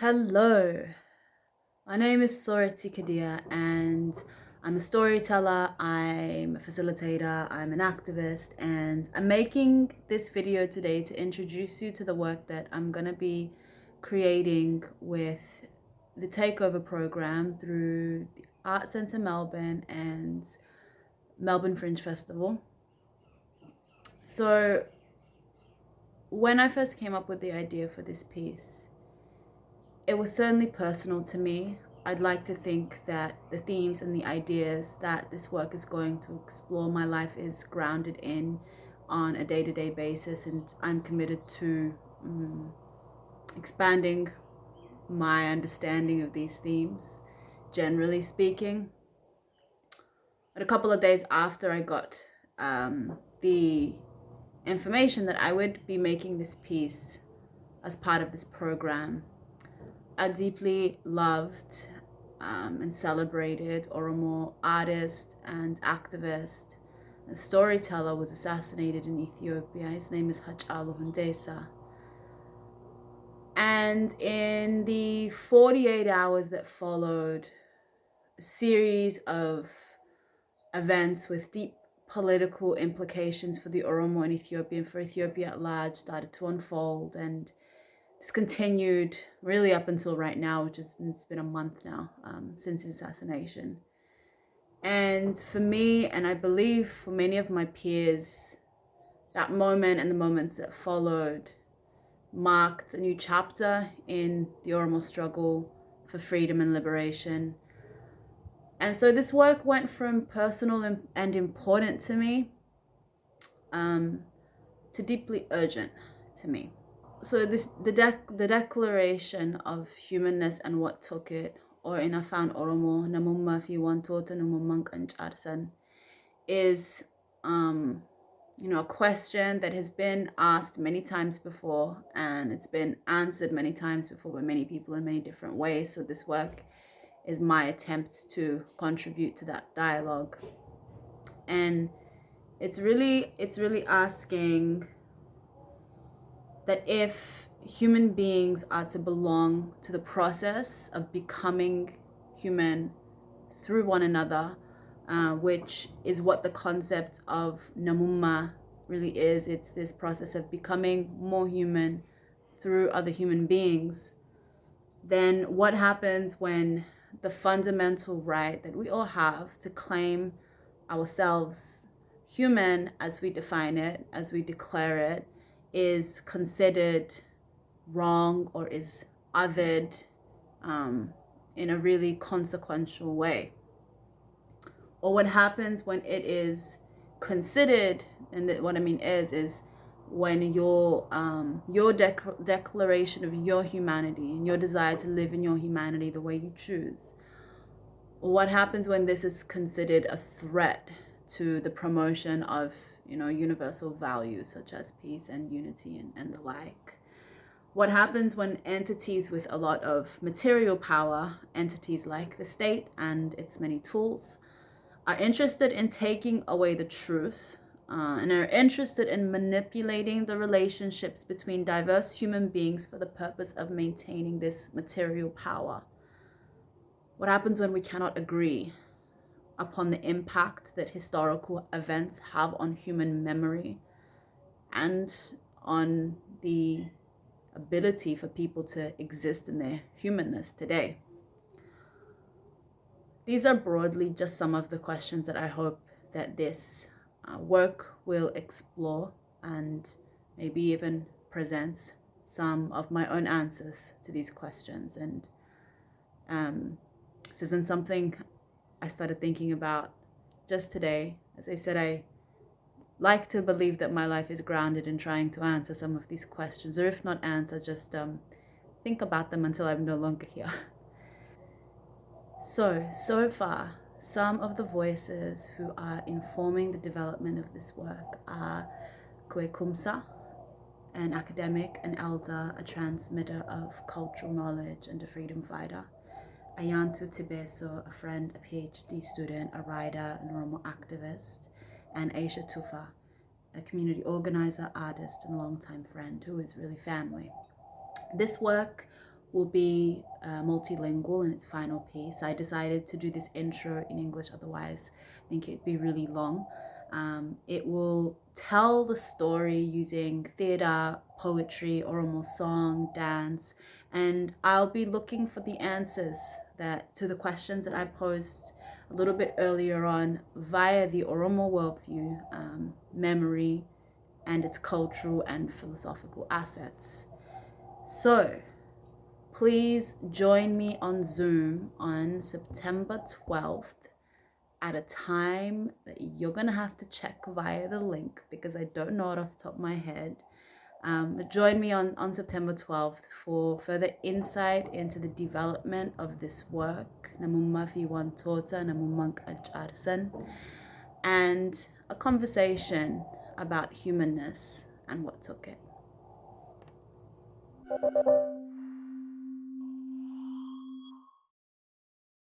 Hello, my name is Soretti Kadir and I'm a storyteller, I'm a facilitator, I'm an activist, and I'm making this video today to introduce you to the work that I'm going to be creating with the Takeover program through the Art Centre Melbourne and Melbourne Fringe Festival. So when I first came up with the idea for this piece, it was certainly personal to me. I'd like to think that the themes and the ideas that this work is going to explore my life is grounded in on a day-to-day basis, and I'm committed to expanding my understanding of these themes, generally speaking. But a couple of days after I got the information that I would be making this piece as part of this program, a deeply loved and celebrated Oromo artist and activist and storyteller was assassinated in Ethiopia. His name is Hachalu Hundessa. And in the 48 hours that followed, a series of events with deep political implications for the Oromo in Ethiopia and for Ethiopia at large started to unfold, and it's continued really up until right now, which is, it's been a month now since his assassination. And for me, and I believe for many of my peers, that moment and the moments that followed marked a new chapter in the Oromo struggle for freedom and liberation. And so this work went from personal and important to me to deeply urgent to me. So the declaration of humanness and what took it, or in Afaan Oromo, Namummaa fi Wantoota Qancarsan, is a question that has been asked many times before, and it's been answered many times before by many people in many different ways. So this work is my attempt to contribute to that dialogue. And it's really asking that if human beings are to belong to the process of becoming human through one another, which is what the concept of Namummaa really is. It's this process of becoming more human through other human beings. Then what happens when the fundamental right that we all have to claim ourselves human as we define it, as we declare it, is considered wrong or is othered in a really consequential way? Or what happens when it is considered, and what I mean is when your declaration of your humanity and your desire to live in your humanity the way you choose, what happens when this is considered a threat to the promotion of universal values such as peace and unity and the like? What happens when entities with a lot of material power, entities like the state and its many tools, are interested in taking away the truth and are interested in manipulating the relationships between diverse human beings for the purpose of maintaining this material power? What happens when we cannot agree upon the impact that historical events have on human memory and on the ability for people to exist in their humanness today? These are broadly just some of the questions that I hope that this work will explore, and maybe even presents some of my own answers to these questions. And this isn't something I started thinking about just today. As I said, I like to believe that my life is grounded in trying to answer some of these questions, or if not answer, just think about them until I'm no longer here. So far, some of the voices who are informing the development of this work are Kwe Kumsa, an academic, an elder, a transmitter of cultural knowledge, and a freedom fighter; Ayantu Tibeso, a friend, a PhD student, a writer, an Oromo activist; and Aisha Tufa, a community organizer, artist, and longtime friend who is really family. This work will be multilingual in its final piece. I decided to do this intro in English, otherwise I think it'd be really long. It will tell the story using theatre, poetry, Oromo song, dance, and I'll be looking for the answers to the questions that I posed a little bit earlier on via the Oromo worldview, memory, and its cultural and philosophical assets. So please join me on Zoom on September 12th at a time that you're gonna have to check via the link because I don't know it off the top of my head. Join me on September 12th for further insight into the development of this work, Namummaa fi Wantoota, Namummaa Qancarsan, and a conversation about humanness and what took it.